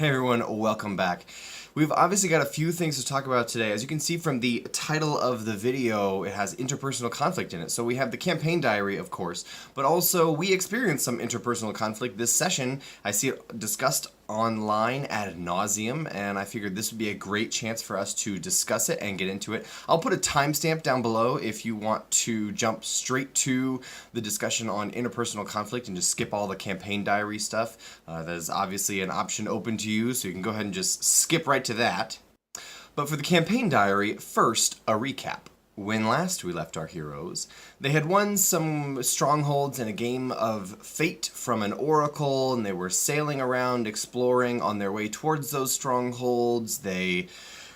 Hey everyone, welcome back. We've obviously got a few things to talk about today. As you can see from the title of the video, it has interpersonal conflict in it. So we have the campaign diary, of course, but also we experienced some interpersonal conflict this session. I see it discussed online ad nauseum, and I figured this would be a great chance for us to discuss it and get into it. I'll put a timestamp down below if you want to jump straight to the discussion on interpersonal conflict and just skip all the campaign diary stuff. That is obviously an option open to you, so you can go ahead and just skip right to that. But for the campaign diary, first, a recap. When last we left our heroes, they had won some strongholds in a game of fate from an oracle, and they were sailing around, exploring on their way towards those strongholds. They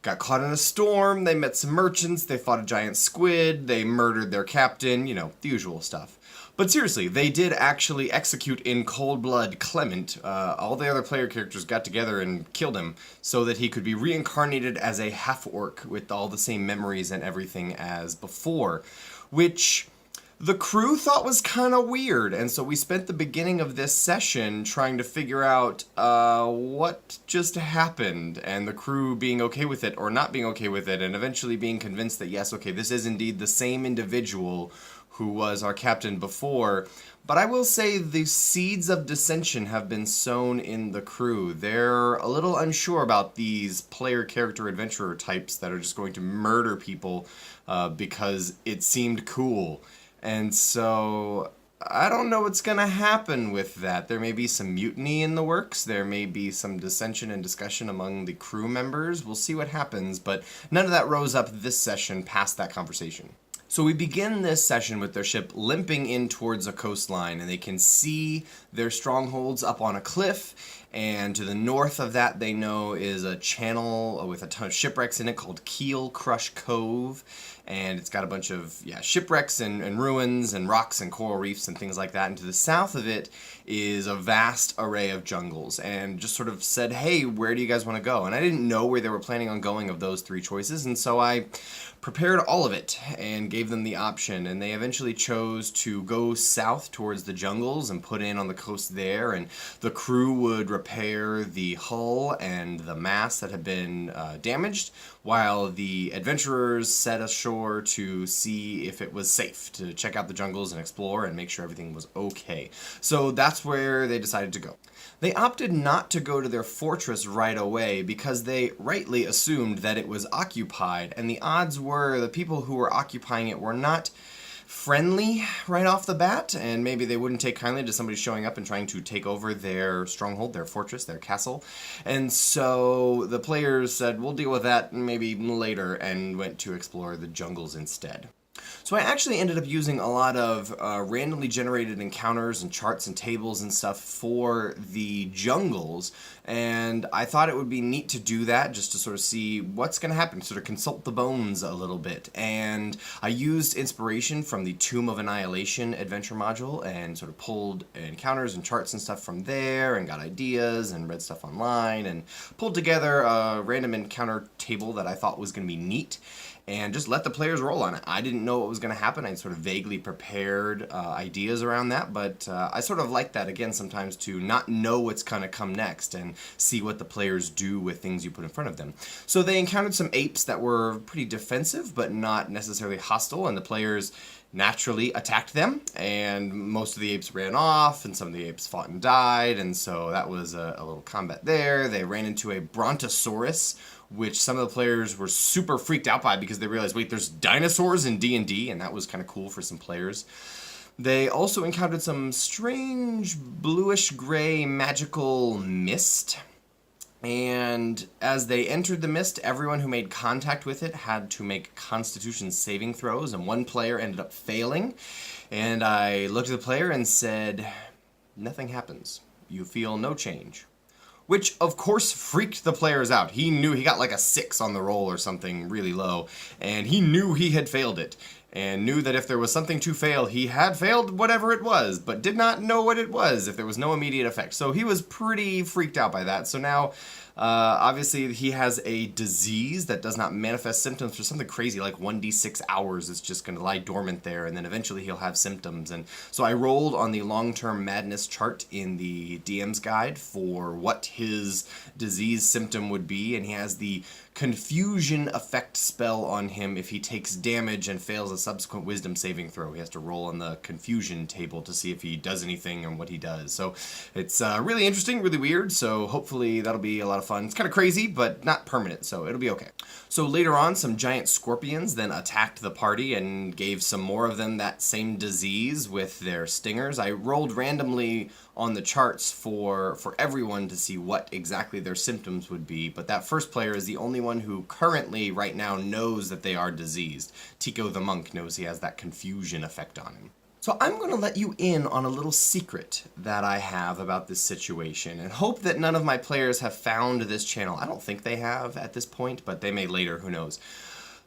got caught in a storm, they met some merchants, they fought a giant squid, they murdered their captain, you know, the usual stuff. But seriously, they did actually execute in cold blood Clement. All the other player characters got together and killed him so that he could be reincarnated as a half-orc with all the same memories and everything as before, which the crew thought was kind of weird. And so we spent the beginning of this session trying to figure out what just happened, and the crew being okay with it or not being okay with it, and eventually being convinced that yes, okay, this is indeed the same individual who was our captain before. But I will say the seeds of dissension have been sown in the crew. They're a little unsure about these player character adventurer types that are just going to murder people because it seemed cool. And so I don't know what's going to happen with that. There may be some mutiny in the works. There may be some dissension and discussion among the crew members. We'll see what happens, but none of that rose up this session past that conversation. So we begin this session with their ship limping in towards a coastline, and they can see their strongholds up on a cliff, and to the north of that they know is a channel with a ton of shipwrecks in it called Keel Crush Cove, and it's got a bunch of shipwrecks and ruins and rocks and coral reefs and things like that. And to the south of it is a vast array of jungles, and just sort of said, hey, where do you guys want to go? And I didn't know where they were planning on going of those three choices, and so I prepared all of it and gave them the option, and they eventually chose to go south towards the jungles and put in on the coast there, and the crew would repair the hull and the mast that had been damaged, while the adventurers set ashore to see if it was safe to check out the jungles and explore and make sure everything was okay. So that's where they decided to go. They opted not to go to their fortress right away because they rightly assumed that it was occupied, and the odds were the people who were occupying it were not friendly right off the bat, and maybe they wouldn't take kindly to somebody showing up and trying to take over their stronghold, their fortress, their castle. And so the players said, we'll deal with that maybe later, and went to explore the jungles instead. So I actually ended up using a lot of randomly generated encounters and charts and tables and stuff for the jungles, and I thought it would be neat to do that just to sort of see what's going to happen, sort of consult the bones a little bit. And I used inspiration from the Tomb of Annihilation adventure module and sort of pulled encounters and charts and stuff from there and got ideas and read stuff online and pulled together a random encounter table that I thought was going to be neat, and just let the players roll on it. I didn't know what was going to happen. I sort of vaguely prepared ideas around that, but I sort of like that, again, sometimes to not know what's going to come next and see what the players do with things you put in front of them. So they encountered some apes that were pretty defensive, but not necessarily hostile, and the players naturally attacked them, and most of the apes ran off, and some of the apes fought and died, and so that was a little combat there. They ran into a brontosaurus, which some of the players were super freaked out by because they realized, wait, there's dinosaurs in D&D, and that was kind of cool for some players. They also encountered some strange bluish-gray magical mist, and as they entered the mist, everyone who made contact with it had to make Constitution saving throws, and one player ended up failing. And I looked at the player and said, nothing happens. You feel no change. Which, of course, freaked the players out. He knew he got like a 6 on the roll or something really low, and he knew he had failed it, and knew that if there was something to fail, he had failed whatever it was, but did not know what it was if there was no immediate effect. So he was pretty freaked out by that. So now Obviously, he has a disease that does not manifest symptoms for something crazy like 1d6 hours. It's just going to lie dormant there, and then eventually he'll have symptoms. And so I rolled on the long-term madness chart in the DM's guide for what his disease symptom would be, and he has the confusion effect spell on him if he takes damage and fails a subsequent wisdom saving throw. He has to roll on the confusion table to see if he does anything and what he does. So it's really interesting, really weird, so hopefully that'll be a lot of fun. It's kind of crazy, but not permanent, so it'll be okay. So later on, some giant scorpions then attacked the party and gave some more of them that same disease with their stingers. I rolled randomly on the charts for everyone to see what exactly their symptoms would be, but that first player is the only one who currently, right now, knows that they are diseased. Tico the monk knows he has that confusion effect on him. So I'm going to let you in on a little secret that I have about this situation, and hope that none of my players have found this channel. I don't think they have at this point, but they may later, who knows.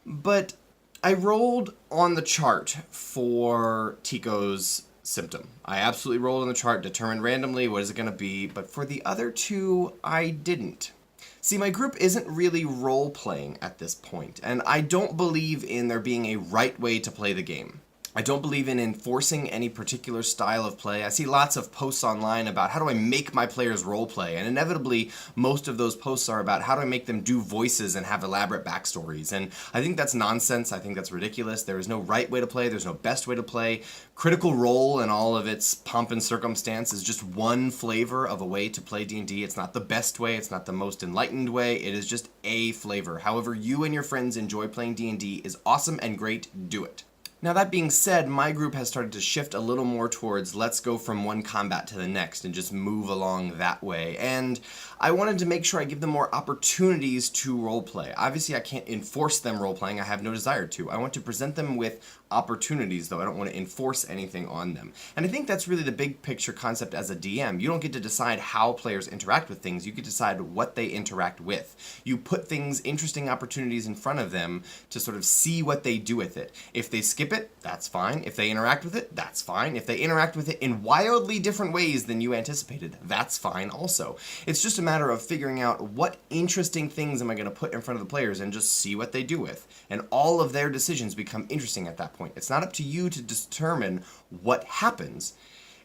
But I rolled on the chart for Tico's symptom. I absolutely rolled on the chart, determined randomly what is it going to be, but for the other two, I didn't. See, my group isn't really role-playing at this point, and I don't believe in there being a right way to play the game. I don't believe in enforcing any particular style of play. I see lots of posts online about how do I make my players roleplay, and inevitably most of those posts are about how do I make them do voices and have elaborate backstories, and I think that's nonsense. I think that's ridiculous. There is no right way to play. There's no best way to play. Critical Role and all of its pomp and circumstance is just one flavor of a way to play D&D. It's not the best way. It's not the most enlightened way. It is just a flavor. However you and your friends enjoy playing D&D is awesome and great. Do it. Now that being said, my group has started to shift a little more towards let's go from one combat to the next and just move along that way. And I wanted to make sure I give them more opportunities to roleplay. Obviously I can't enforce them roleplaying, I have no desire to. I want to present them with opportunities though, I don't want to enforce anything on them. And I think that's really the big picture concept as a DM. You don't get to decide how players interact with things, you get to decide what they interact with. You put things, interesting opportunities in front of them to sort of see what they do with it. If they skip it, that's fine. If they interact with it, that's fine. If they interact with it in wildly different ways than you anticipated, that's fine also. It's just a matter of figuring out what interesting things am I going to put in front of the players and just see what they do with. And all of their decisions become interesting at that point. It's not up to you to determine what happens.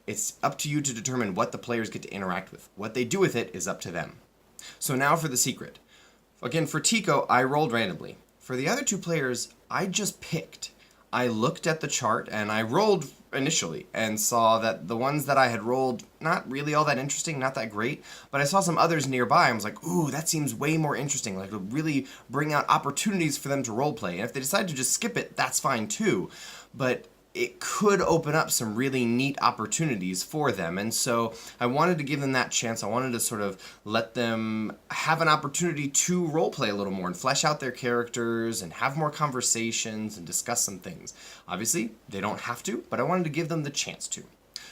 It's up to you to determine what the players get to interact with. What they do with it is up to them. So now for the secret. Again, for Tico, I rolled randomly. For the other two players, I just picked. I looked at the chart and I rolled initially and saw that the ones that I had rolled, not really all that interesting, not that great, but I saw some others nearby and was like, ooh, that seems way more interesting. Like, it would really bring out opportunities for them to roleplay. And if they decide to just skip it, that's fine too. But it could open up some really neat opportunities for them. And so I wanted to give them that chance. I wanted to sort of let them have an opportunity to roleplay a little more and flesh out their characters and have more conversations and discuss some things. Obviously, they don't have to, but I wanted to give them the chance to.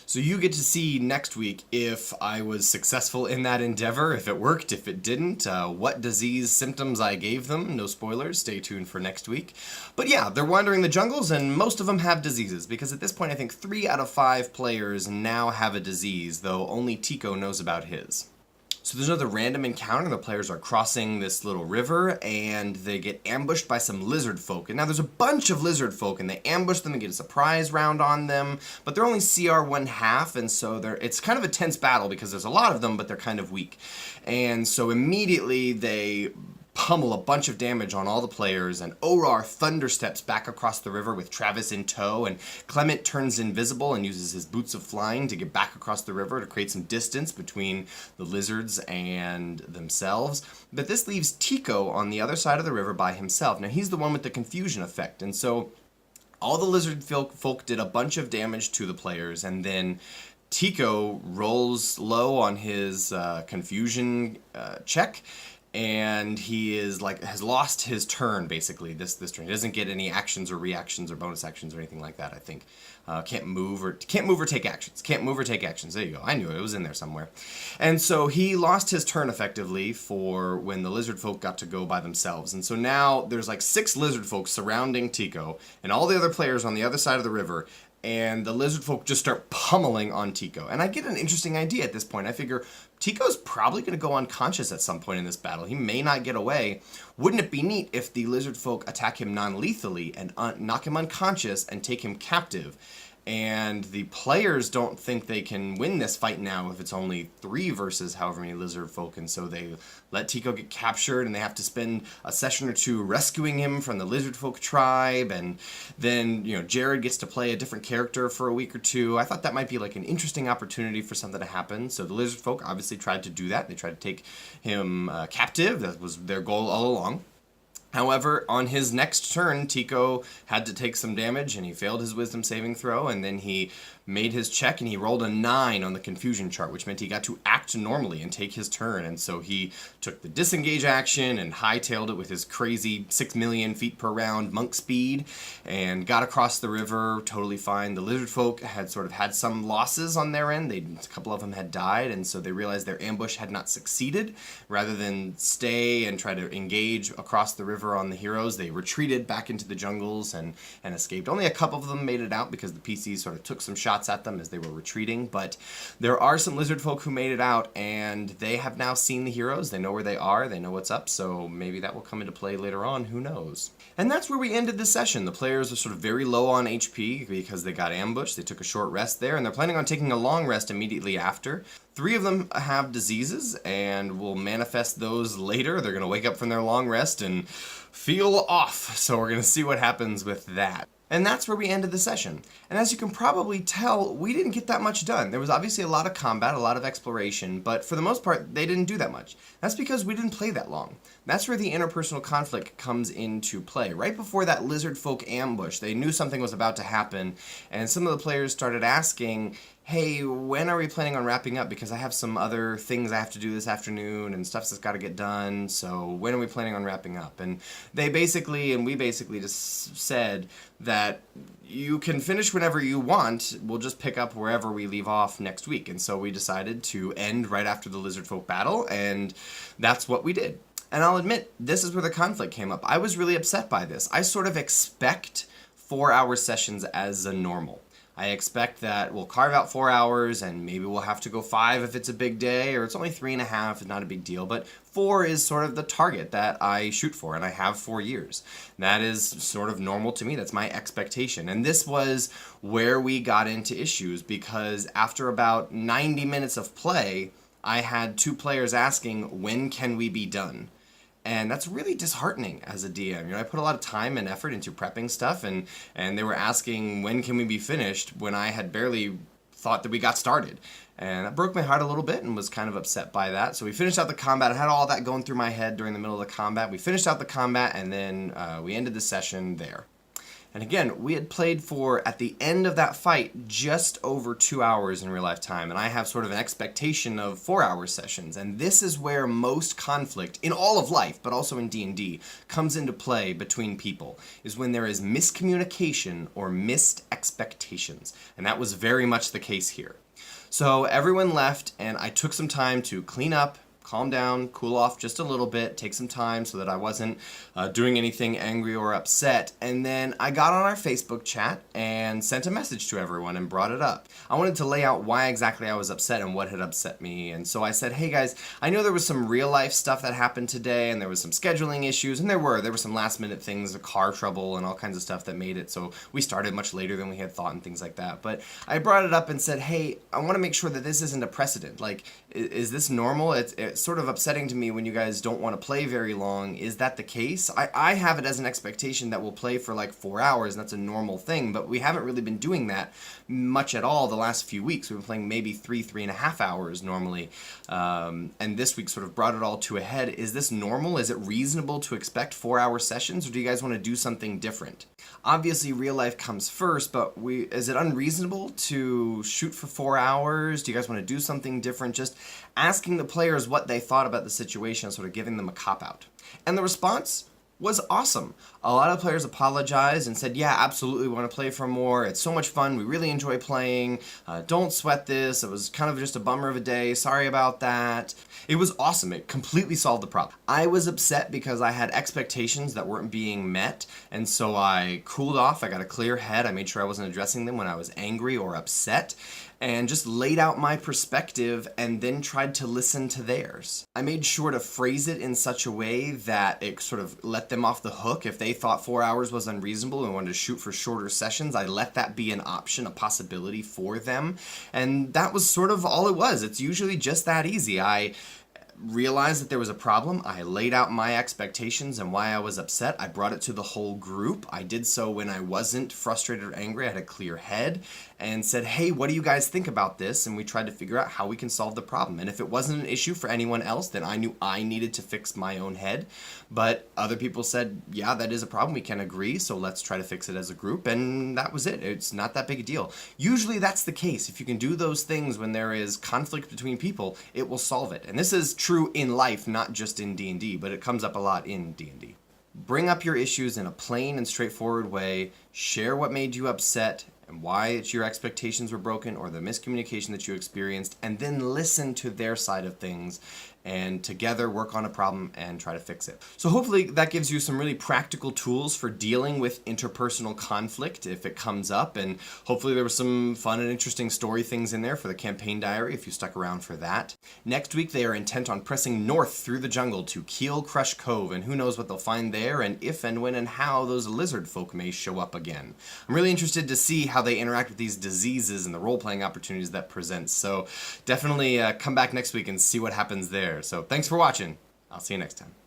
So you get to see next week if I was successful in that endeavor, if it worked, if it didn't, what disease symptoms I gave them. No spoilers, stay tuned for next week. But yeah, they're wandering the jungles and most of them have diseases, because at this point I think 3 out of 5 players now have a disease, though only Tico knows about his. So there's another random encounter. The players are crossing this little river and they get ambushed by some lizard folk. And now there's a bunch of lizard folk and they ambush them and get a surprise round on them, but they're only CR 1/2, and so it's kind of a tense battle because there's a lot of them, but they're kind of weak. And so immediately they pummel a bunch of damage on all the players, and Orar thundersteps back across the river with Travis in tow, and Clement turns invisible and uses his boots of flying to get back across the river to create some distance between the lizards and themselves. But this leaves Tico on the other side of the river by himself. Now he's the one with the confusion effect, and so all the lizard folk did a bunch of damage to the players, and then Tico rolls low on his confusion check, and he is has lost his turn basically this turn. He doesn't get any actions or reactions or bonus actions or anything like that. I think can't move or take actions. Can't move or take actions. There you go. I knew it was in there somewhere. And so he lost his turn effectively for when the lizard folk got to go by themselves. And so now there's like 6 lizard folk surrounding Tico and all the other players on the other side of the river. and the lizard folk just start pummeling on Tico. And I get an interesting idea at this point. I figure Tico's probably going to go unconscious at some point in this battle. He may not get away. Wouldn't it be neat if the lizard folk attack him non-lethally and knock him unconscious and take him captive? And the players don't think they can win this fight now if it's only 3 versus however many lizard folk, and so they let Tico get captured, and they have to spend a session or 2 rescuing him from the lizard folk tribe, and then, Jared gets to play a different character for a week or 2. I thought that might be like an interesting opportunity for something to happen. So the lizard folk obviously tried to do that. They tried to take him captive. That was their goal all along. However, on his next turn, Tico had to take some damage, and he failed his wisdom saving throw, and then he made his check, and he rolled a 9 on the confusion chart, which meant he got to act normally and take his turn. And so he took the disengage action and hightailed it with his crazy 6 million feet per round monk speed and got across the river totally fine. The lizard folk had sort of had some losses on their end. A couple of them had died, and so they realized their ambush had not succeeded. Rather than stay and try to engage across the river on the heroes, they retreated back into the jungles and escaped. Only a couple of them made it out because the PCs sort of took some shots at them as they were retreating, but there are some lizard folk who made it out, and they have now seen the heroes. They know where they are, they know what's up, so maybe that will come into play later on, who knows. And that's where we ended the session. The players are sort of very low on HP because they got ambushed. They took a short rest there, and they're planning on taking a long rest immediately after. 3 of them have diseases and will manifest those later. They're going to wake up from their long rest and feel off, so we're going to see what happens with that. And that's where we ended the session. And as you can probably tell, we didn't get that much done. There was obviously a lot of combat, a lot of exploration, but for the most part, they didn't do that much. That's because we didn't play that long. That's where the interpersonal conflict comes into play. Right before that lizard folk ambush, they knew something was about to happen, and some of the players started asking, hey, when are we planning on wrapping up? Because I have some other things I have to do this afternoon and stuff that's got to get done, so when are we planning on wrapping up? And we basically just said that you can finish whenever you want, we'll just pick up wherever we leave off next week. And so we decided to end right after the lizard folk battle, and that's what we did. And I'll admit, this is where the conflict came up. I was really upset by this. I sort of expect 4-hour sessions as a normal. I expect that we'll carve out 4 hours, and maybe we'll have to go 5 if it's a big day, or it's only 3.5, it's not a big deal, but 4 is sort of the target that I shoot for, and I have 4 years. That is sort of normal to me. That's my expectation. And this was where we got into issues, because after about 90 minutes of play, I had 2 players asking, when can we be done? And that's really disheartening as a DM. I put a lot of time and effort into prepping stuff, and they were asking, when can we be finished, when I had barely thought that we got started. And that broke my heart a little bit and was kind of upset by that. So we finished out the combat. I had all that going through my head during the middle of the combat. We finished out the combat, and then we ended the session there. And again, we had played for, at the end of that fight, just over 2 hours in real life time, and I have sort of an expectation of 4-hour sessions, and this is where most conflict, in all of life, but also in D&D, comes into play between people, is when there is miscommunication or missed expectations, and that was very much the case here. So everyone left, and I took some time to clean up, calm down, cool off just a little bit, take some time so that I wasn't doing anything angry or upset. And then I got on our Facebook chat and sent a message to everyone and brought it up. I wanted to lay out why exactly I was upset and what had upset me. And so I said, hey guys, I know there was some real life stuff that happened today, and there was some scheduling issues, and there were some last minute things, car trouble and all kinds of stuff that made it so we started much later than we had thought and things like that. But I brought it up and said, hey, I want to make sure that this isn't a precedent. Like, is this normal? It's sort of upsetting to me when you guys don't want to play very long. Is that the case? I have it as an expectation that we'll play for like 4 hours, and that's a normal thing, but we haven't really been doing that much at all the last few weeks. We've been playing maybe 3.5 hours normally, and this week sort of brought it all to a head. Is this normal? Is it reasonable to expect 4-hour sessions, or do you guys want to do something different? Obviously, real life comes first, but is it unreasonable to shoot for 4 hours? Do you guys want to do something different? Just asking the players what they thought about the situation, sort of giving them a cop-out. And the response was awesome. A lot of players apologized and said, yeah, absolutely, we want to play for more. It's so much fun. We really enjoy playing. Don't sweat this. It was kind of just a bummer of a day. Sorry about that. It was awesome. It completely solved the problem. I was upset because I had expectations that weren't being met, and so I cooled off. I got a clear head. I made sure I wasn't addressing them when I was angry or upset, and just laid out my perspective and then tried to listen to theirs. I made sure to phrase it in such a way that it sort of let them off the hook. If they thought 4 hours was unreasonable and wanted to shoot for shorter sessions, I let that be an option, a possibility for them. And that was sort of all it was. It's usually just that easy. I realized that there was a problem. I laid out my expectations and why I was upset. I brought it to the whole group. I did so when I wasn't frustrated or angry. I had a clear head and said, hey, what do you guys think about this? And we tried to figure out how we can solve the problem. And if it wasn't an issue for anyone else, then I knew I needed to fix my own head. But other people said, yeah, that is a problem. We can agree. So let's try to fix it as a group. And that was it. It's not that big a deal. Usually that's the case. If you can do those things when there is conflict between people, it will solve it. And this is true in life, not just in D&D, but it comes up a lot in D&D. Bring up your issues in a plain and straightforward way. Share what made you upset and why your expectations were broken or the miscommunication that you experienced, and then listen to their side of things and together work on a problem and try to fix it. So hopefully that gives you some really practical tools for dealing with interpersonal conflict if it comes up, and hopefully there were some fun and interesting story things in there for the campaign diary if you stuck around for that. Next week they are intent on pressing north through the jungle to Keel Crush Cove, and who knows what they'll find there and if and when and how those lizard folk may show up again. I'm really interested to see how they interact with these diseases and the role-playing opportunities that presents, so definitely come back next week and see what happens there. So thanks for watching. I'll see you next time.